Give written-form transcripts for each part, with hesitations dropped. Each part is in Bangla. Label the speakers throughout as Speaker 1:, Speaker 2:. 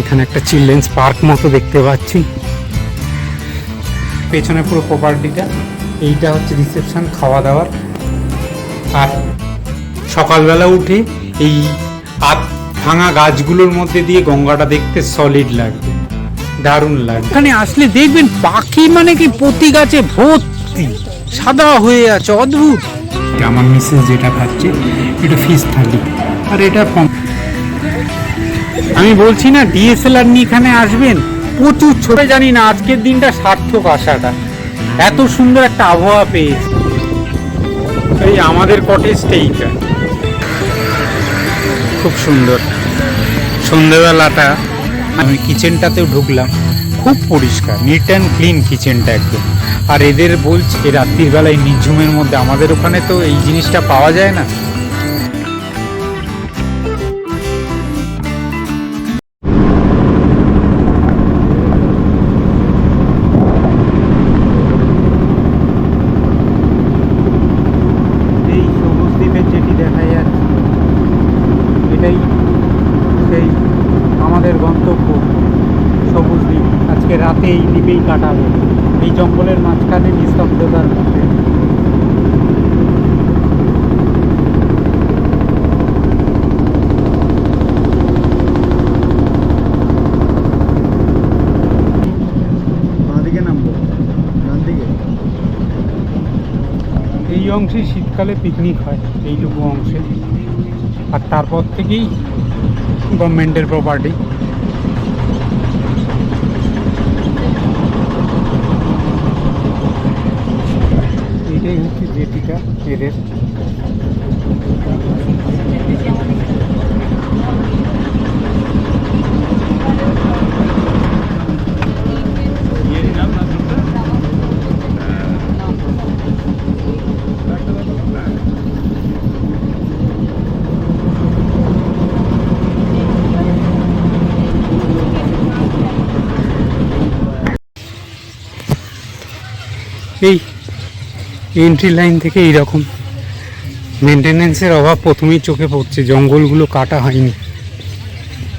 Speaker 1: এখানে একটা চিলড্রেন্স পার্ক মতো দেখতে পাচ্ছি। পেছনে পুরো প্রপার্টিটা, এইটা হচ্ছে রিসেপশন, খাওয়া দাওয়ার। আর সকালবেলা উঠে এই ভাঙা গাছগুলোর মধ্যে দিয়ে গঙ্গাটা দেখতে সলিড লাগবে, দারুণ লাগবে। এখানে আসলে দেখবেন পাখি মানে কি প্রতি গাছে ভর্তি, সাদা হয়ে আছে, অদ্ভুত। আমার মিসেস যেটা খাচ্ছে এটা ফিশ থালি, আর এটা আমি বলছি না ডিএসএলআর নিয়ে এখানে আসবেন, প্রচুর ছোট। জানি না আজকের দিনটা সার্থক আসাটা, এত সুন্দর একটা আবহাওয়া পেয়েছে। এই আমাদের কটেজটা এইটা খুব সুন্দর। সন্ধ্যেবেলাটা আমি কিচেনটাতেও ঢুকলাম, খুব পরিষ্কার, নিট অ্যান্ড ক্লিন কিচেনটা একদম। আর এদের বলছে রাত্রির বেলায় নিঝুমের মধ্যে, আমাদের ওখানে তো এই জিনিসটা পাওয়া যায় না। এই সবুজ দ্বীপের যেটি দেখা যাচ্ছে এটাই সেই আমাদের গন্তব্য সবুজ দ্বীপ। আজকে রাতে এই দ্বীপেই কাটাবো, এই জঙ্গলের মাঝখানে নিস্তব্ধতার মধ্যে। এই অংশে শীতকালে পিকনিক হয়, এইটুকু অংশে। আর তারপর থেকেই গভর্নমেন্টের প্রপার্টি। এইটাই হচ্ছে জেটিটা এদের। এই এন্ট্রি লাইন থেকে এইরকম মেনটেনেন্সের অভাব প্রথমেই চোখে পড়ছে। জঙ্গলগুলো কাটা হয়নি,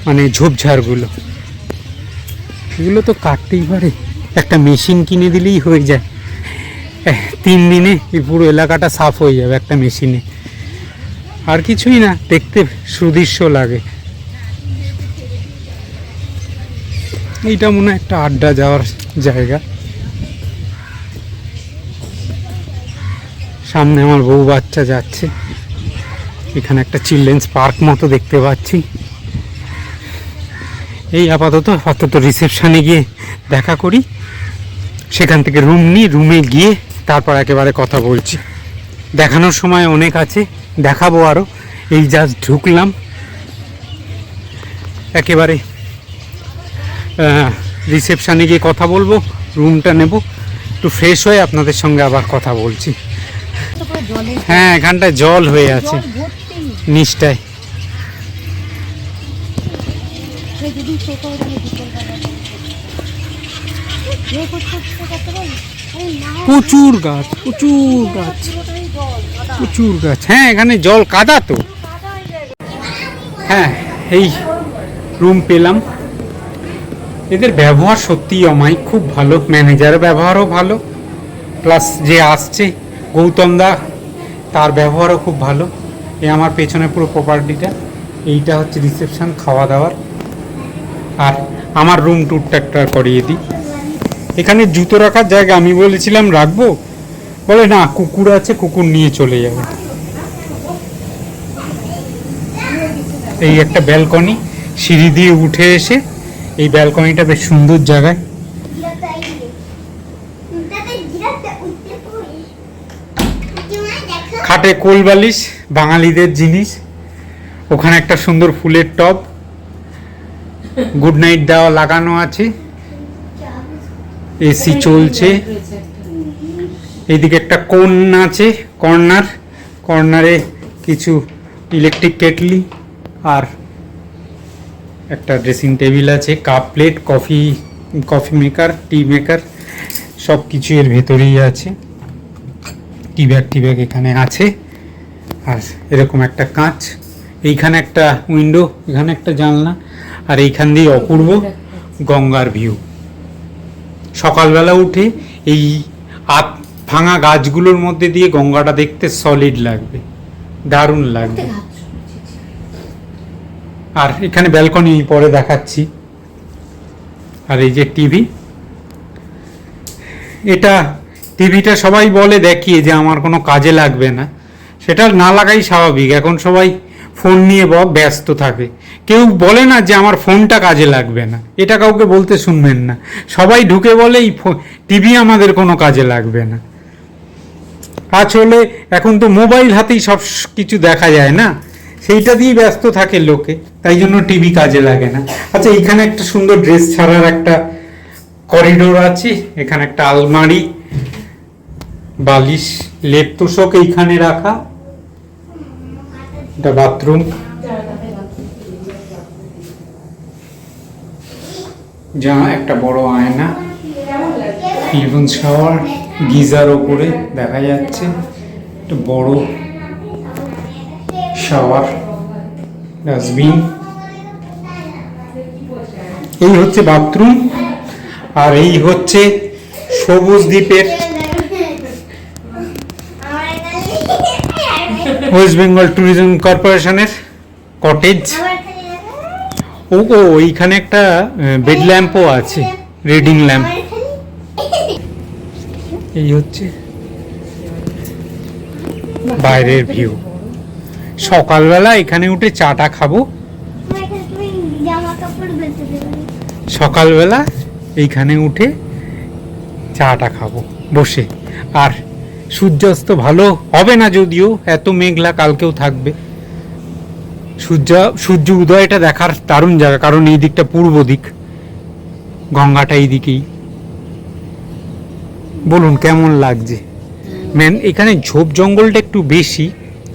Speaker 1: মানে ঝোপঝাড়গুলো, এগুলো তো কাটতেই পারে। একটা মেশিন কিনে দিলেই হয়ে যায়, 3 দিনে এই পুরো এলাকাটা সাফ হয়ে যাবে একটা মেশিনে। আর কিছুই না, দেখতে সুদৃশ্য লাগে। এইটা মনে হয় একটা আড্ডা যাওয়ার জায়গা। সামনে আমার বউ বাচ্চা যাচ্ছে। এখানে একটা চিলড্রেন্স পার্ক মতো দেখতে পাচ্ছি। এই আপাতত রিসেপশনে গিয়ে দেখা করি, সেখান থেকে রুম নিই, রুমে গিয়ে তারপর একেবারে কথা বলছি। দেখানোর সময় অনেক আছে, দেখাবো আরও। এই জাস্ট ঢুকলাম, একেবারে রিসেপশনে গিয়ে কথা বলবো, রুমটা নেব, একটু ফ্রেশ হয়ে আপনাদের সঙ্গে আবার কথা বলছি। হ্যাঁ, এখানটায় জল হয়ে আছে নিচটায়। প্রচুর গাছ, প্রচুর গাছ, প্রচুর গাছ। হ্যাঁ, এখানে জল কাদা তো। হ্যাঁ, এই রুম পেলাম। এদের ব্যবহার সত্যিই অমায়িক, খুব ভালো। ম্যানেজারের ব্যবহারও ভালো, প্লাস যে আসছে গৌতম দা, তার ব্যবহারও খুব ভালো। এই আমার পেছনে পুরো প্রপার্টিটা, এইটা হচ্ছে রিসেপশন, খাওয়া দাওয়ার। আর আমার রুম ট্যুরটা একটা করিয়ে দিই। এখানে জুতো রাখার জায়গা আমি বলেছিলাম রাখবো, বলে না, কুকুর আছে, কুকুর নিয়ে চলে যাবে। এই একটা ব্যালকনি, সিঁড়ি দিয়ে উঠে এসে এই ব্যালকনিটা বেশ সুন্দর জায়গায়। খাটে কোল বালিশ, বাঙালিদের জিনিস। ওখানে একটা সুন্দর ফুলের টব, গুড নাইট দেওয়া লাগানো আছে, এসি চলছে। এইদিকে একটা কোণ আছে, কর্নারে কিছু ইলেকট্রিক কেটলি, আর একটা ড্রেসিং টেবিল আছে, কাপ প্লেট, কফি মেকার, টি মেকার, সব কিছু এর ভেতরেই আছে। টি ব্যাগ এখানে আছে। আর এরকম একটা কাঁচ, এইখানে একটা উইন্ডো, এখানে একটা জানলা। আর এইখান দিয়ে অপূর্ব গঙ্গার ভিউ। সকালবেলা উঠে এই ভাঙা গাছগুলোর মধ্যে দিয়ে গঙ্গাটা দেখতে সলিড লাগবে, দারুণ লাগবে। আর এখানে ব্যালকনি পরে দেখাচ্ছি। আর এই যে টিভি, এটা টিভিটা সবাই বলে দেখিয়ে যে আমার কোনো কাজে লাগবে না, সেটা না লাগাই স্বাভাবিক। এখন সবাই ফোন নিয়ে ব্যস্ত থাকে, কেউ বলে না যে আমার ফোনটা কাজে লাগবে না, এটা কাউকে বলতে শুনবেন না। সবাই ঢুকে বলে এই টিভি আমাদের কোনো কাজে লাগবে না। আসলে এখন তো মোবাইল হাতেই সব কিছু দেখা যায় না, সেইটা দিয়েই ব্যস্ত থাকে লোকে, তাই জন্য টিভি কাজে লাগে না। আচ্ছা, এখানে একটা সুন্দর ড্রেস ছাড়ার একটা করিডোর আছে, এখানে একটা আলমারি, বালিশ, লেপ তোষক এইখানে রাখা, এটা বাথরুম, যা একটা বড় আয়না, ইভেন শাওয়ার, গিজার ওপরে দেখা যাচ্ছে, একটা বড় শাওয়ার, ডাস্টবিন। এই হচ্ছে বাথরুম। আর এই হচ্ছে সবুজ দ্বীপের ওয়েস্ট বেঙ্গল ট্যুরিজম কর্পোরেশনের কটেজ। ও এইখানে একটা বেড ল্যাম্পও আছে, রিডিং ল্যাম্প। এই হচ্ছে বাইরের ভিউ। সকালবেলা এখানে উঠে চাটা খাবো, সকালবেলা এইখানে উঠে চাটা খাবো বসে। আর সূর্যাস্ত ভালো হবে না, যদিও এত মেঘলা, কালকেও থাকবে। সূর্য উদয়টা দেখার দারুণ জায়গা, কারণ এই দিকটা পূর্ব দিক, গঙ্গাটা এই দিকেই। বলুন কেমন লাগছে? এখানে ঝোপ জঙ্গলটা একটু বেশি,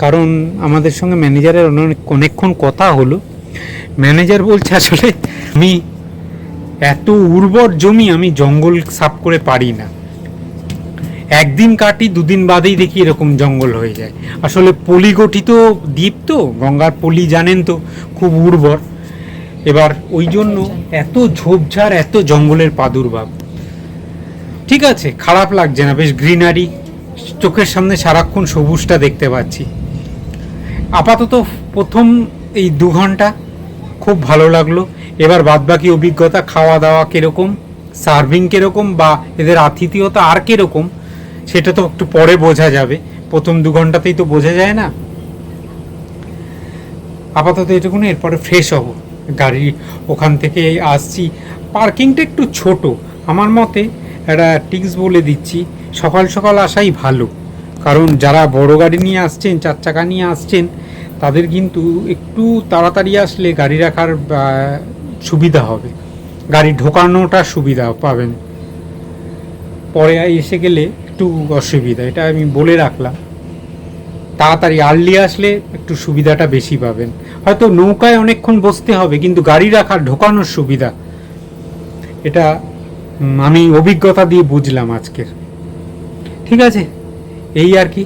Speaker 1: কারণ আমাদের সঙ্গে ম্যানেজারের অনেকক্ষণ কথা হলো। ম্যানেজার বলছে আসলে আমি এত উর্বর জমি আমি জঙ্গল সাফ করে পারি না, একদিন কাটি দুদিন বাদেই দেখি এরকম জঙ্গল হয়ে যায়। আসলে পলি গঠিত দ্বীপ তো, গঙ্গার পলি জানেন তো খুব উর্বর, এবার ওই জন্য এত ঝোপঝাড়, এত জঙ্গলের প্রাদুর্ভাব। ঠিক আছে, খারাপ লাগছে না, বেশ গ্রিনারি, চোখের সামনে সারাক্ষণ সবুজটা দেখতে পাচ্ছি। আপাতত প্রথম এই 2 ঘন্টা খুব ভালো লাগলো। এবার বাদবাকি অভিজ্ঞতা, খাওয়া দাওয়া কীরকম, সার্ভিং কীরকম, বা এদের আতিথেয়তা আর কীরকম, সেটা তো একটু পরে বোঝা যাবে, প্রথম 2 ঘন্টাতেই তো বোঝা যায় না। আপাতত এটুকুনি, এরপরে ফ্রেশ হব। গাড়ি ওখান থেকে আসছি, পার্কিংটা একটু ছোট আমার মতে। একটা টিপস বলে দিচ্ছি, সকাল সকাল আসাই ভালো, কারণ যারা বড় গাড়ি নিয়ে আসছেন, 4 চাকা নিয়ে আসছেন, তাদের কিন্তু একটু তাড়াতাড়ি আসলে গাড়ি রাখার সুবিধা হবে, গাড়ি ঢোকানোটা সুবিধা পাবেন। পরে এসে গেলে একটু অসুবিধা, এটা আমি বলে রাখলাম। তাড়াতাড়ি আর্লি আসলে একটু সুবিধাটা বেশি পাবেন। হয়তো নৌকায় অনেকক্ষণ বসতে হবে, কিন্তু গাড়ি রাখার ঢোকানোর সুবিধা, এটা আমি অভিজ্ঞতা দিয়ে বুঝলাম আজকের। ঠিক আছে, এই আর কি।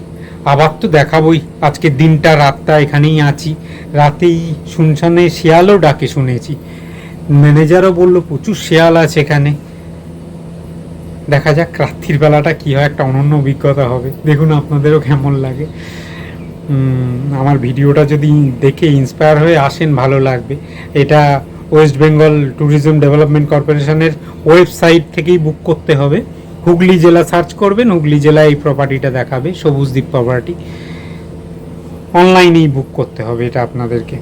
Speaker 1: আবার তো দেখাবই, আজকের দিনটা রাতটা এখানেই আছি। রাতেই শুনশানে শিয়ালও ডাকে শুনেছি, ম্যানেজারও বললো প্রচুর শিয়াল আছে এখানে। দেখা যাক রাত্রির বেলাটা কী হয়, একটা অনন্য অভিজ্ঞতা হবে। দেখুন আপনাদেরও কেমন লাগে। আমার ভিডিওটা যদি দেখে ইন্সপায়ার হয়ে আসেন, ভালো লাগবে। এটা ওয়েস্ট বেঙ্গল ট্যুরিজম ডেভেলপমেন্ট কর্পোরেশনের ওয়েবসাইট থেকেই বুক করতে হবে। হুগলি জেলা সার্চ করবেন, হুগলি জেলায় এই প্রপার্টিটা দেখাবে, সবুজ দ্বীপ প্রপার্টি। অনলাইনেই বুক করতে হবে এটা আপনাদেরকে।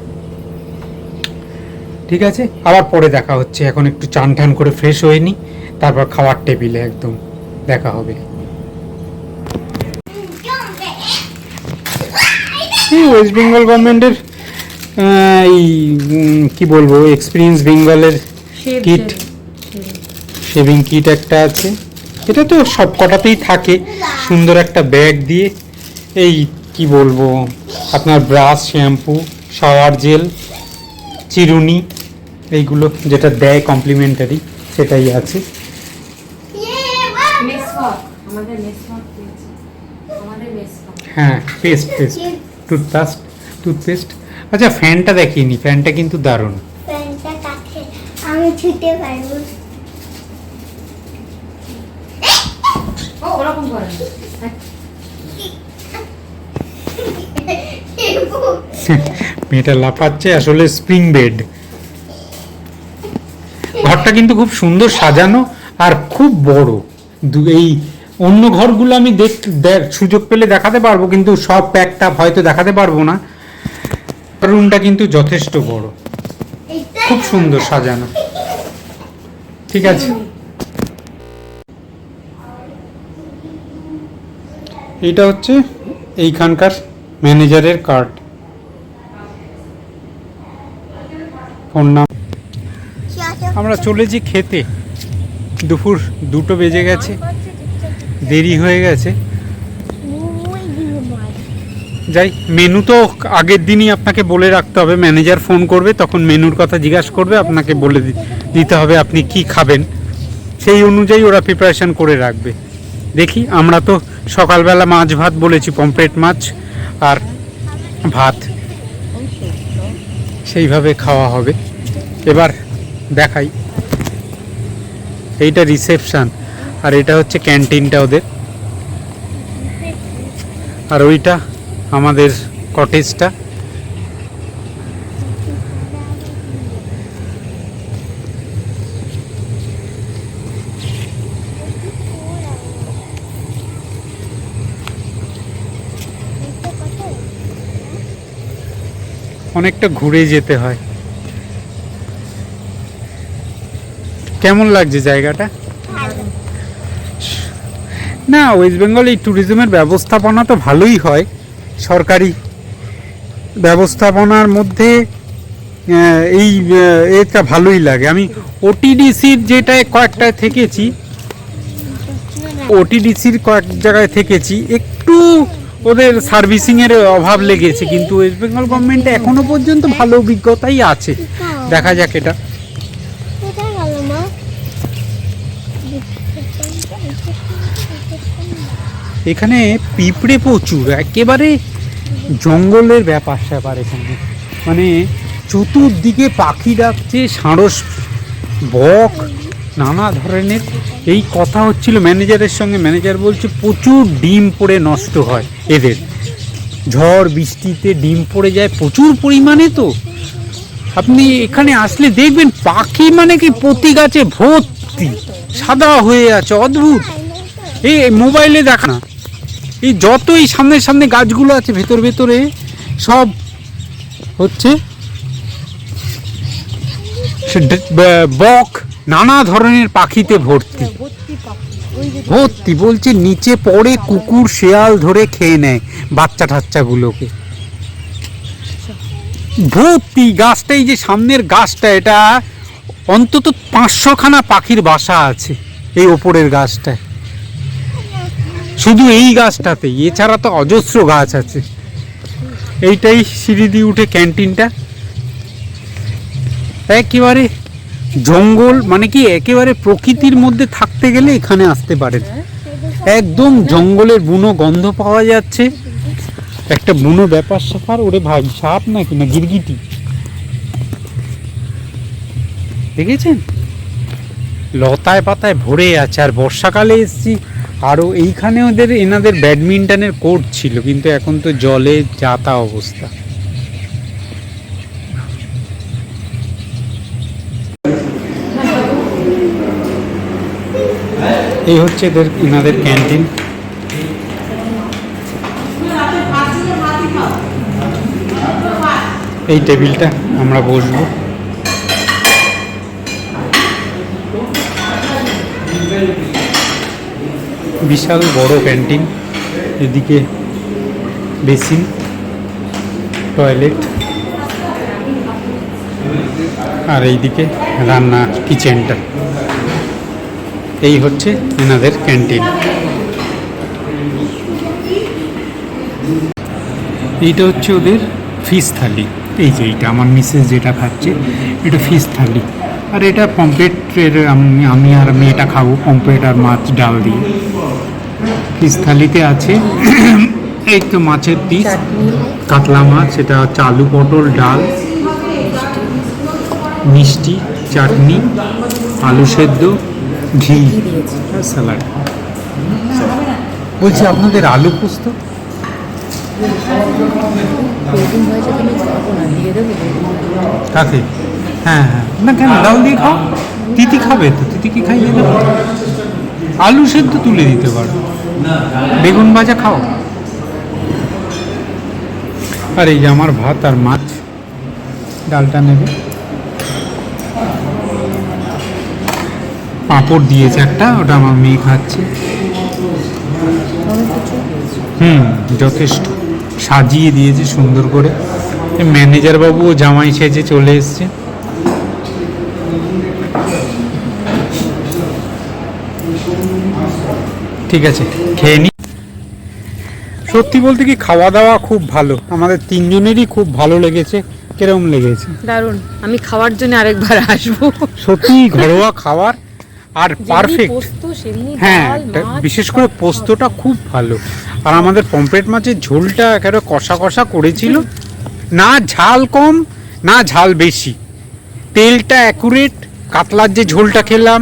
Speaker 1: ঠিক আছে, আবার পরে দেখা হচ্ছে। এখন একটু চান টান করে ফ্রেশ হয়ে নিই, তারপর খাওয়ার টেবিলে একদম দেখা হবে। ওয়েস্ট বেঙ্গল গভর্নমেন্টের এই কি বলবো, এক্সপিরিয়েন্স বেঙ্গলের কিট, শেভিং কিট একটা আছে। এটা তো সব কটাতেই থাকে, সুন্দর একটা ব্যাগ দিয়ে। এই কি বলবো, আপনার ব্রাশ, শ্যাম্পু, শাওয়ার জেল, চিরুনি, এইগুলো যেটা দেয় কমপ্লিমেন্টারি, সেটাই আছে। হ্যাঁ, টুথপেস্ট। আচ্ছা, ফ্যানটা দেখিনি, ফ্যানটা কিন্তু দারুণ।
Speaker 2: আমি ছুটে পারবো।
Speaker 3: ও ওরকম করে
Speaker 1: মেয়েটা লাফাচ্ছে, আসলে স্প্রিং বেড। ঘরটা কিন্তু খুব সুন্দর সাজানো আর খুব বড়। এই অন্য ঘরগুলো আমি সুযোগ পেলে দেখাতে পারবো, কিন্তু সব প্যাকটা হয়তো দেখাতে পারবো না। রুমটা কিন্তু যথেষ্ট বড়, খুব সুন্দর সাজানো। ঠিক আছে, এটা হচ্ছে এইখানকার ম্যানেজারের কার্ড, ফোন নাম। আমরা চলেছি খেতে, দুপুর 2টো বেজে গেছে, দেরি হয়ে গেছে। যাই, মেনু তো আগের দিনই আপনাকে বলে রাখতে হবে। ম্যানেজার ফোন করবে, তখন মেনুর কথা জিজ্ঞাসা করবে, আপনাকে বলে দিতে হবে আপনি কি খাবেন, সেই অনুযায়ী ওরা প্রিপারেশন করে রাখবে। দেখি, আমরা তো সকালবেলা মাছ ভাত বলেছি, পমফ্রেট মাছ আর ভাত, সেইভাবে খাওয়া হবে। এবার দেখাই, এইটা রিসেপশন আর এটা হচ্ছে ক্যান্টিনটা ওদের, আর ওইটা আমাদের কটেজটা। অনেকটা ঘুরে যেতে হয়। কেমন লাগছে জায়গাটা? না, ওয়েস্ট বেঙ্গল এই ট্যুরিজমের ব্যবস্থাপনা তো ভালোই হয়, সরকারি ব্যবস্থাপনার মধ্যে এই এটা ভালোই লাগে। আমি ওটিডিসির যেটায় কয়েকটায় থেকেছি, ওটিডিসির কয়েক জায়গায় থেকেছি, একটু ওদের সার্ভিসিংয়ের অভাব লেগেছে, কিন্তু ওয়েস্ট বেঙ্গল গভর্নমেন্টে এখনো পর্যন্ত ভালো অভিজ্ঞতাই আছে। দেখা যাক এটা। এখানে পিঁপড়ে প্রচুর, একেবারে জঙ্গলের ব্যাপার স্যাপার এখানে, মানে চতুর্দিকে পাখি ডাকছে, সাঁড়স, বক, নানা ধরনের। এই কথা হচ্ছিল ম্যানেজারের সঙ্গে, ম্যানেজার বলছে প্রচুর ডিম পড়ে নষ্ট হয় এদের, ঝড় বৃষ্টিতে ডিম পড়ে যায় প্রচুর পরিমাণে। তো আপনি এখানে আসলে দেখবেন পাখি মানে কি প্রতি গাছে ভর্তি সাদা হয়ে আছে, অদ্ভুত। এই মোবাইলে দেখা না, এই যতই সামনে সামনে গাছগুলো আছে ভেতর ভেতরে সব হচ্ছে বক, নানা ধরনের পাখিতে ভর্তি ভর্তি। বলছে নিচে পড়ে কুকুর শেয়াল ধরে খেয়ে নেয় বাচ্চা টাচ্চাগুলোকে, ভর্তি। গাছটা, এই যে সামনের গাছটা, এটা অন্তত 500খানা পাখির বাসা আছে এই ওপরের গাছটায়, শুধু এই গাছটাতেই। এছাড়া তো অজস্র গাছ আছে। এইটাই সিঁড়ি দিয়ে উঠে ক্যান্টিনটা, একেবারে জঙ্গল, মানে কি একেবারে প্রকৃতির মধ্যে থাকতে গেলে এখানে আসতে পারেন। একদম জঙ্গলের বুনো গন্ধ পাওয়া যাচ্ছে, একটা বুনো ব্যাপার স্যাপার। ওরে ভাই, সাপ নাকি না গিরগিটি, দেখেছেন? লতায় পাতায় ভরে আছে। আর বর্ষাকালে এসছি, আরও এইখানে এনাদের ব্যাডমিন্টনের কোর্ট ছিল, কিন্তু এখন তো জলে যাতা অবস্থা। এই হচ্ছে এনাদের ক্যান্টিন। এই টেবিলটা আমরা বসবো। বিশাল বড় ক্যান্টিন, এদিকে বেসিন, টয়লেট, আর এইদিকে রান্না কিচেনটা। এই হচ্ছে এনাদের ক্যান্টিন। এইটা হচ্ছে ওদের ফিশ থালি। এই যে এইটা আমার মিসেস যেটা খাচ্ছে, এটা ফিশ থালি। আর এটা পমফ্রেটের, আমি আর মেয়েটা খাবো পমফ্রেট আর মাছ ডাল দিয়ে। ফিশ থালিতে আছে এই তো মাছের পিস, কাতলা মাছ, এটা হচ্ছে আলু পটল ডাল, মিষ্টি, চাটনি, আলু সেদ্ধ, ঘি
Speaker 3: কি দিয়েছে?
Speaker 1: আর স্যালাড। বলছি আপনাদের আলু পোস্ত?
Speaker 3: বেগুন ভাজা তুমি খাবো না, দিয়ে দেবো বেগুন ভাজা।
Speaker 1: কাকে? হ্যাঁ হ্যাঁ, না কেন, ডাল দিয়ে খাও। তিথি খাবে তো, তিথিকে খাইয়ে দেবো। আলু সেদ্ধ তুলে দিতে পারো, বেগুন ভাজা খাও। আর এই যে আমার ভাত আর মাছ, ডালটা নেবে। পাঁপড় দিয়েছে একটা, ওটা আমার মেয়ে খাচ্ছে।
Speaker 3: অনেক কিছু দিয়েছে।
Speaker 1: যথেষ্ট সাজিয়ে দিয়েছে সুন্দর করে। ম্যানেজার বাবুও জামাই সেজে চলে এসছে। ঠিক আছে, খেয়ে নি। সত্যি বলতে কি, খাওয়া দাওয়া খুব ভালো, আমাদের তিনজনেরই খুব ভালো লেগেছে। কিরকম লেগেছে?
Speaker 3: দারুণ, আমি খাওয়ার জন্য আরেকবার আসবো।
Speaker 1: সত্যি ঘরোয়া খাবার আর পারফেক্ট।
Speaker 3: পোস্ত সেমনি
Speaker 1: হ্যাঁ,
Speaker 3: ডাল, মাছ,
Speaker 1: বিশেষ করে পোস্তটা খুব ভালো। আর আমাদের পমফ্রেট মাছের ঝোলটা একেবারে কষা কষা করেছিল, না ঝাল কম না ঝাল বেশি, তেলটা অ্যাকুরেট। কাতলার যে ঝোলটা খেলাম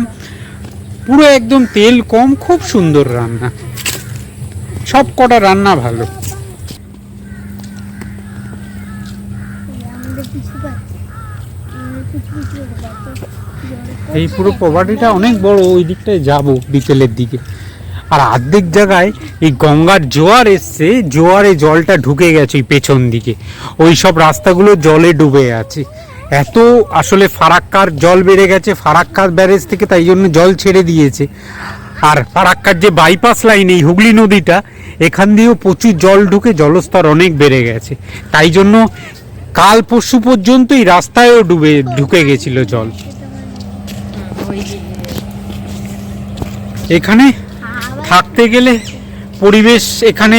Speaker 1: পুরো একদম তেল কম, খুব সুন্দর রান্না, সব কটা রান্না ভালো। এই পুরো প্রপার্টিটা অনেক বড়, ওই দিকটায় যাব বিকেলের দিকে। আর অর্ধেক জায়গায় এই গঙ্গার জোয়ার এসছে, জোয়ারে জলটা ঢুকে গেছে ওই পেছন দিকে, ওই সব রাস্তাগুলো জলে ডুবে আছে। এত আসলে ফারাক্কার জল বেড়ে গেছে ফারাক্কার ব্যারেজ থেকে, তাই জন্য জল ছেড়ে দিয়েছে। আর ফারাক্কার যে বাইপাস লাইন, এই হুগলি নদীটা, এখান দিয়েও প্রচুর জল ঢুকে জলস্তর অনেক বেড়ে গেছে। তাই জন্য কাল পরশু পর্যন্ত এই রাস্তায়ও ঢুকে গেছিল জল। এখানে থাকতে গেলে পরিবেশ এখানে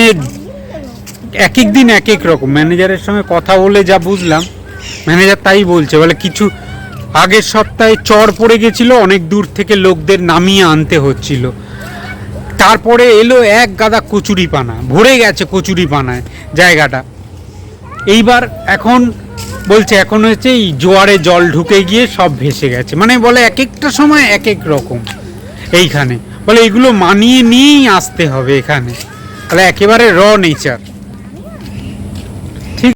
Speaker 1: এক এক দিন এক এক রকম। ম্যানেজারের সঙ্গে কথা বলে যা বুঝলাম, ম্যানেজার তাই বলছে, বলে কিছু আগের সপ্তাহে চর পড়ে গেছিল, অনেক দূর থেকে লোকদের নামিয়ে আনতে হচ্ছিল। তারপরে এলো এক গাদা কচুরিপানা, ভরে গেছে কচুরিপানায় জায়গাটা। এইবার এখন বলছে এখন হচ্ছে এই জোয়ারে জল ঢুকে গিয়ে সব ভেসে গেছে। মানে বলে এক একটা সময় এক এক রকম এইখানে, বলে এগুলো মানিয়ে নিয়েই আসতে হবে এখানে, তাহলে একেবারে র নেচার। ঠিক,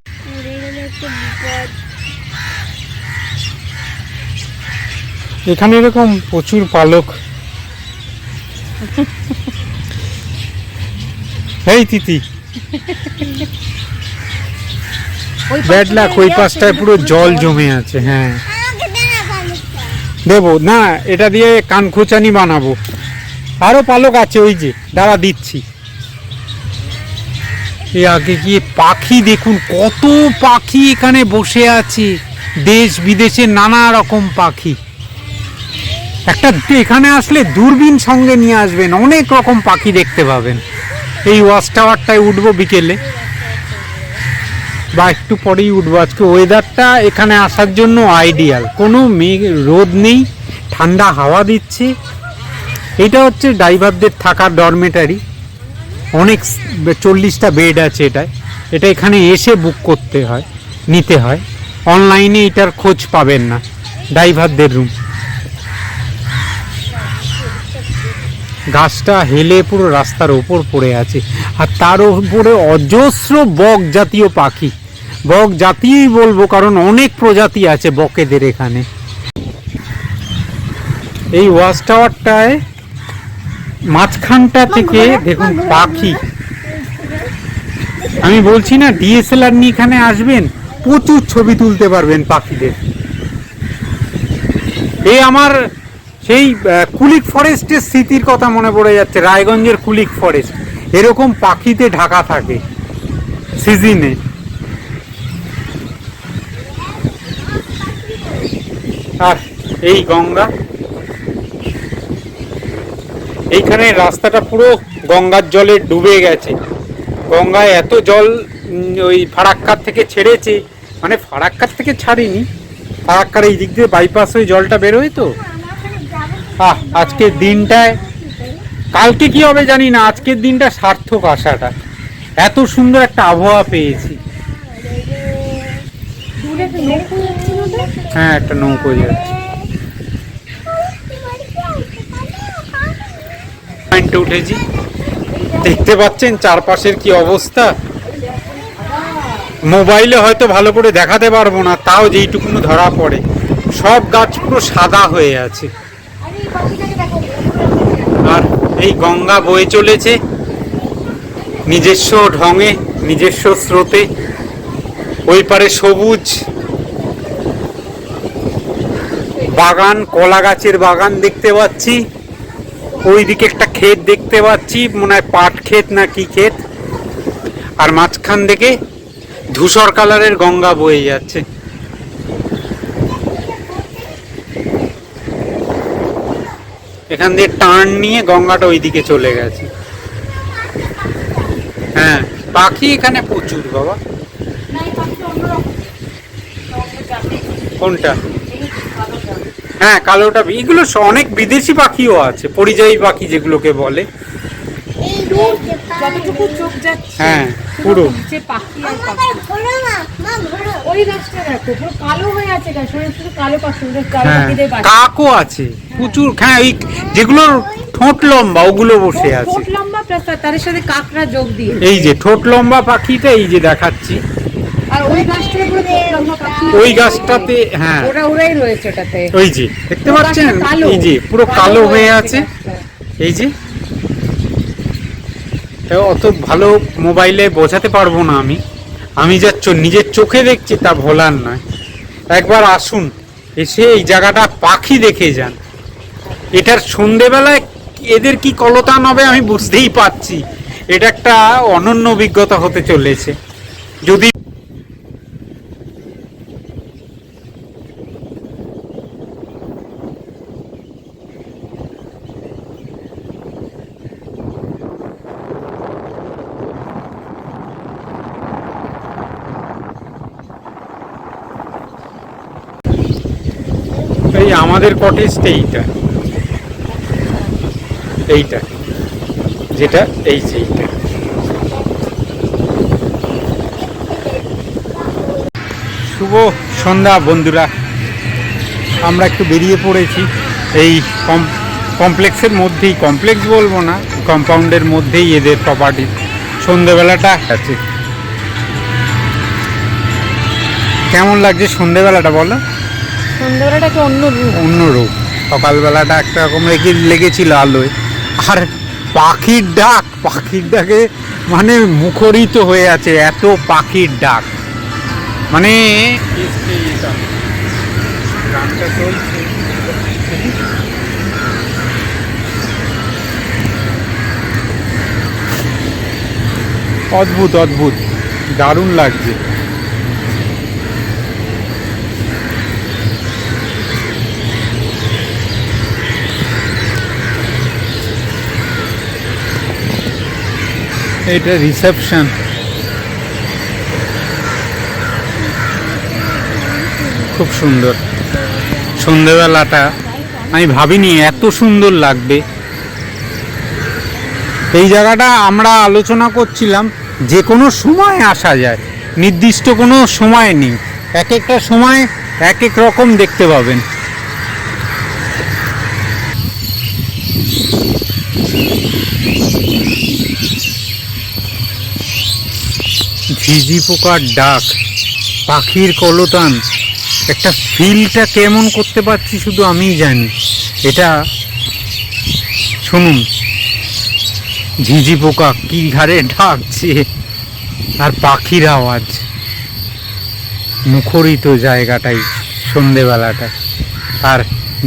Speaker 1: এখানে এরকম প্রচুর পালক। এই তিথি, ব্যাড লাক, ওই পাশটায় পুরো জল জমে আছে। হ্যাঁ দেবো না, এটা দিয়ে কান খোঁচানি বানাবো। আরো পালক আছে, ওই যে দাঁড়া দিচ্ছি। এই আগে গিয়ে পাখি দেখুন, কত পাখি এখানে বসে আছে, দেশ বিদেশের নানা রকম পাখি। একটা এখানে আসলে দূরবীন সঙ্গে নিয়ে আসবেন, অনেক রকম পাখি দেখতে পাবেন। এই ওয়াচ টাওয়ারটায় উঠবো বিকেলে, বা একটু পরেই উঠবো। আজকে ওয়েদারটা এখানে আসার জন্য আইডিয়াল, কোনো মেঘ রোদ নেই, ঠান্ডা হাওয়া দিচ্ছে। এটা হচ্ছে ড্রাইভারদের থাকার ডরমেটারি, অনেক 40টা বেড আছে এটায়। এটা এখানে এসে বুক করতে হয়, নিতে হয়, অনলাইনে এটার খোঁজ পাবেন না। ড্রাইভারদের রুম। গাছটা হেলে পুরো রাস্তার ওপর পড়ে আছে, আর তার উপরে অজস্র বক জাতীয় পাখি। বক জাতীয়ই বলবো, কারণ অনেক প্রজাতি আছে বকেদের এখানে। এই ওয়াচ টাওয়ারটায় মাঝখানটা থেকে দেখুন পাখি। আমি বলছি না, ডিএসএলআর নিয়ে এখানে আসবেন, প্রচুর ছবি তুলতে পারবেন পাখিদের। এই আমার সেই কুলিক ফরেস্টের স্মৃতির কথা মনে পড়ে যাচ্ছে, রায়গঞ্জের কুলিক ফরেস্ট, এরকম পাখিতে ঢাকা থাকে সিজনে। আর এই গঙ্গা, এইখানে রাস্তাটা পুরো গঙ্গার জলে ডুবে গেছে। গঙ্গায় এত জল ওই ফারাক্কার থেকে ছেড়েছে, মানে ফারাক্কার থেকে ছাড়িনি, ফারাক্কার এই দিক দিয়ে বাইপাস হয়ে জলটা বেরোয় তো। আজকের দিনটায়, কালকে কি হবে জানি না, আজকের দিনটা সার্থক আসাটা। এত সুন্দর একটা আবহাওয়া পেয়েছি। হ্যাঁ, একটা নৌকো যাচ্ছে। পয়েন্টে উঠেছি। দেখতে পাচ্ছেন চারপাশের কি অবস্থা। মোবাইলে হয়তো ভালো করে দেখাতে পারবো না, তাও যেইটুকুনো ধরা পড়ে সব গাছ পুরো সাদা হয়ে আছে। আর এই গঙ্গা বয়ে চলেছে নিজস্ব ঢঙে, নিজস্ব স্রোতে। ওই পারে সবুজ বাগান, কলা গাছের বাগান দেখতে পাচ্ছি। ওইদিকে একটা ক্ষেত দেখতে পাচ্ছি, মনে হয় পাট ক্ষেত না কি ক্ষেত। আর মাঝখান থেকে ধূসর কালারের গঙ্গা বয়ে যাচ্ছে। এখান দিয়ে টার্ন নিয়ে গঙ্গাটা ওইদিকে চলে গেছে। হ্যাঁ, পাখি এখানে প্রচুর বাবা। কোনটা? হ্যাঁ, কালোটা। এগুলো অনেক বিদেশি পাখিও আছে, পরিযায়ী পাখি যেগুলোকে বলে।
Speaker 3: যতটুকু চোখ যাচ্ছে
Speaker 1: হ্যাঁ, পুরো
Speaker 3: যে পাখি আর পাখি। ওই গাছটা দেখো পুরো কালো হয়ে আছে, গাছ শুধু কালো পাখি, কালো
Speaker 1: হ্যাঁ,
Speaker 3: পাখিদের বাসা।
Speaker 1: কাকও আছে প্রচুর। হ্যাঁ, ওই যেগুলোর ঠোঁট লম্বা ওগুলো বসে আছে।
Speaker 3: ঠোঁট লম্বা প্লাস তাদের সাথে কাকড়া যোগ দিয়ে।
Speaker 1: এই যে ঠোঁট লম্বা পাখিটা, এই যে দেখাচ্ছি।
Speaker 3: আর ওই গাছটাতে পুরো ঠোঁট লম্বা পাখি।
Speaker 1: ওই গাছটাতে হ্যাঁ,
Speaker 3: ওরাই রয়েছে ওটাতে।
Speaker 1: ওই যে দেখতে পাচ্ছেন, এই যে পুরো কালো হয়ে আছে। এই যে অত ভালো মোবাইলে বোঝাতে পারবো না আমি যা নিজের চোখে দেখছি তা ভোলার নয়। একবার আসুন, এসে এই জায়গাটা পাখি দেখে যান। এটার সন্ধেবেলায় এদের কি কলতান হবে আমি বুঝতেই পারছি। এটা একটা অনন্য অভিজ্ঞতা হতে চলেছে। যদি এই আমাদের কটেজটা এইটা যেটা এই যে এইটা। শুভ সন্ধ্যা বন্ধুরা, আমরা একটু বেরিয়ে পড়েছি এই কমপ্লেক্সের মধ্যেই, কমপ্লেক্স বলবো না, কম্পাউন্ডের মধ্যেই এদের প্রপার্টি। সন্ধেবেলাটা আছে, কেমন লাগছে সন্ধেবেলাটা বলো?
Speaker 3: সন্ধ্যাবেলাটা একটা
Speaker 1: অন্য রূপ। সকালবেলাটা একটা রকম লেগেছিল আলোয়। আর পাখির ডাকে মানে মুখরিত হয়ে আছে, এত পাখির ডাক। মানে গানটা চলছে, অদ্ভুত অদ্ভুত, দারুণ লাগছে। এটা রিসেপশন, খুব সুন্দর। সন্ধেবেলাটা আমি ভাবিনি এত সুন্দর লাগবে। এই জায়গাটা আমরা আলোচনা করছিলাম যে কোনো সময় আসা যায়, নির্দিষ্ট কোনো সময় নেই। এক একটা সময় এক এক রকম দেখতে পাবেন। ঝিঝি পোকার ডাক, পাখির কলতান, একটা ফিলটা কেমন করতে পারছি শুধু আমিই জানি। এটা শুনুন, ঝিঝি পোকা কি ঘাড়ে ডাকছে, আর পাখির আওয়াজ, মুখরিত জায়গাটাই সন্ধেবেলাটা। আর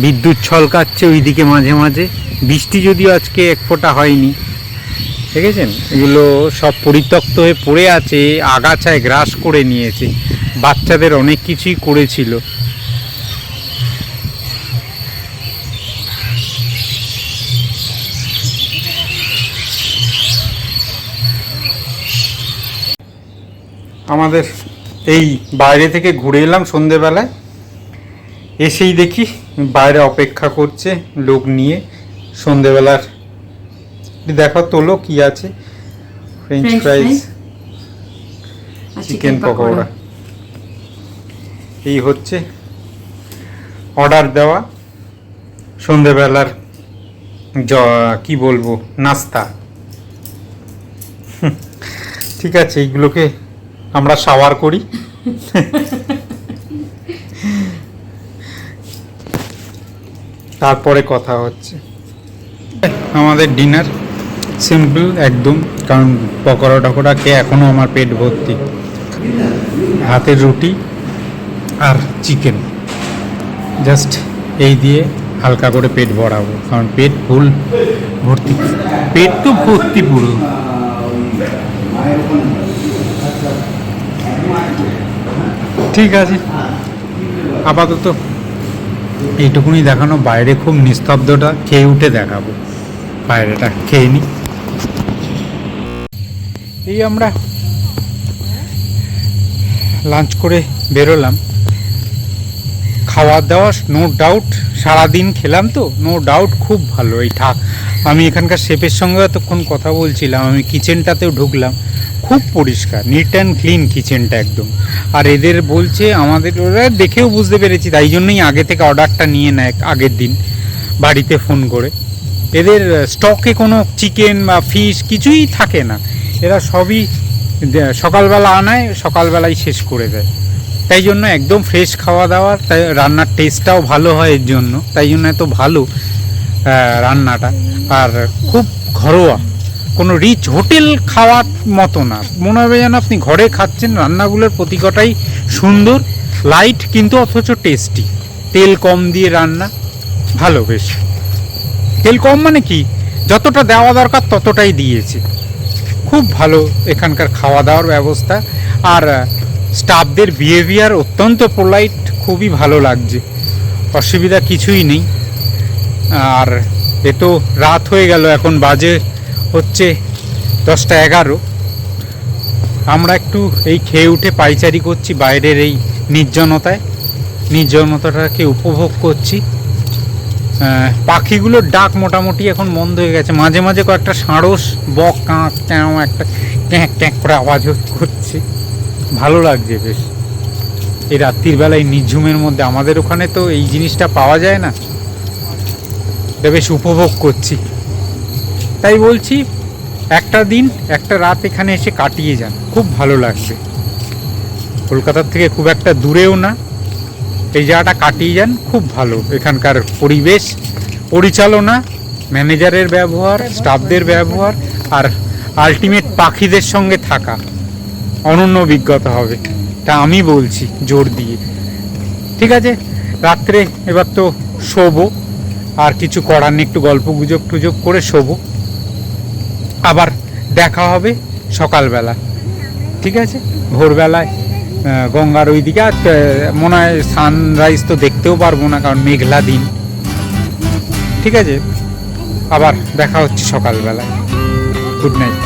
Speaker 1: বিদ্যুৎ ছলকাচ্ছে ওইদিকে মাঝে মাঝে। বৃষ্টি যদিও আজকে এক ফোঁটা হয়নি, দেখেছেন এগুলো সব পরিত্যক্ত হয়ে পড়ে আছে, আগাছায় গ্রাস করে নিয়েছে। বাচ্চাদের অনেক কিছুই করেছিল। আমাদের এই বাইরে থেকে ঘুরে এলাম সন্ধেবেলায়, এসেই দেখি বাইরে অপেক্ষা করছে লোক নিয়ে সন্ধেবেলার। দেখো তোলো কি আছে, ফ্রেঞ্চ ফ্রাইজ, চিকেন পকোড়া। এই হচ্ছে অর্ডার দেওয়া সন্ধেবেলার কি বলবো, নাস্তা। ঠিক আছে, এইগুলোকে আমরা শাওয়ার করি। তারপরে কথা হচ্ছে। আমাদের ডিনার সিম্পল একদম, কারণ পকোড়া টকোড়া খেয়ে এখনও আমার পেট ভর্তি। হাতের রুটি আর চিকেন, জাস্ট এই দিয়ে হালকা করে পেট ভরাবো, কারণ পেট ফুল ভর্তি, পেট তো ভর্তি পুরো। ঠিক আছে, আপাতত এইটুকুনি দেখানো। বাইরে খুব নিস্তব্ধতা, খেয়ে উঠে দেখাবো বাইরেটা, খেয়ে নি। এই আমরা লাঞ্চ করে বেরোলাম। খাওয়া দাওয়া নো ডাউট, সারাদিন খেলাম তো, নো ডাউট খুব ভালো। আমি এখানকার শেফের সঙ্গে এতক্ষণ কথা বলছিলাম, আমি কিচেনটাতেও ঢুকলাম, খুব পরিষ্কার, নিট অ্যান্ড ক্লিন কিচেনটা একদম। আর এদের বলছে, আমাদের ওরা দেখেও বুঝতে পেরেছি, তাই জন্যই আগে থেকে অর্ডারটা নিয়ে নেয় আগের দিন বাড়িতে ফোন করে। এদের স্টকে কোনো চিকেন বা ফিশ কিছুই থাকে না, এরা সবই সকালবেলা আনায়, সকালবেলায় শেষ করে দেয়। তাই জন্য একদম ফ্রেশ খাওয়া দাওয়া, তাই রান্নার টেস্টটাও ভালো হয় এর জন্য, তাই জন্য এত ভালো রান্নাটা। আর খুব ঘরোয়া, কোনো রিচ হোটেল খাওয়ার মতো না, মনে হবে যেন আপনি ঘরে খাচ্ছেন। রান্নাগুলোর প্রতিকটাই সুন্দর, লাইট কিন্তু অথচ টেস্টি, তেল কম দিয়ে রান্না, ভালো বেশ। তেল কম মানে কি, যতটা দেওয়া দরকার ততটাই দিয়েছে। খুব ভালো এখানকার খাওয়া দাওয়ার ব্যবস্থা। আর স্টাফদের বিহেভিয়ার অত্যন্ত পোলাইট, খুবই ভালো লাগছে, অসুবিধা কিছুই নেই। আর এ তো রাত হয়ে গেল, এখন বাজে হচ্ছে 10টা 11। আমরা একটু এই খেয়ে উঠে পাইচারি করছি বাইরের এই নির্জনতাটাকে উপভোগ করছি। পাখিগুলোর ডাক মোটামুটি এখন বন্ধ হয়ে গেছে, মাঝে মাঝে কয়েকটা সাঁড়স বক কাঁক ক্যাঁ একটা ক্যাঁক ক্যাঁক করে আওয়াজ করছে, ভালো লাগছে বেশ। এই রাত্রির বেলায় নিঝুমের মধ্যে, আমাদের ওখানে তো এই জিনিসটা পাওয়া যায় না, এটা বেশ উপভোগ করছি। তাই বলছি, একটা দিন একটা রাত এখানে এসে কাটিয়ে যান, খুব ভালো লাগবে। কলকাতার থেকে খুব একটা দূরেও না, এই জায়গাটা কাটিয়ে যান, খুব ভালো। এখানকার পরিবেশ, পরিচালনা, ম্যানেজারের ব্যবহার, স্টাফদের ব্যবহার, আর আলটিমেট পাখিদের সঙ্গে থাকা, অনন্য অভিজ্ঞতা হবে, তা আমি বলছি জোর দিয়ে। ঠিক আছে, রাত্রে এবার তো শোবো, আর কিছু করার নেই, একটু গল্প গুজব টুজব করে শোবো, আবার দেখা হবে সকালবেলা। ঠিক আছে, ভোরবেলায় গঙ্গার ওই দিকে, আর মনে হয় সানরাইজ তো দেখতেও পারবো না, কারণ মেঘলা দিন। ঠিক আছে, আবার দেখা হচ্ছে সকালবেলায়। Good night.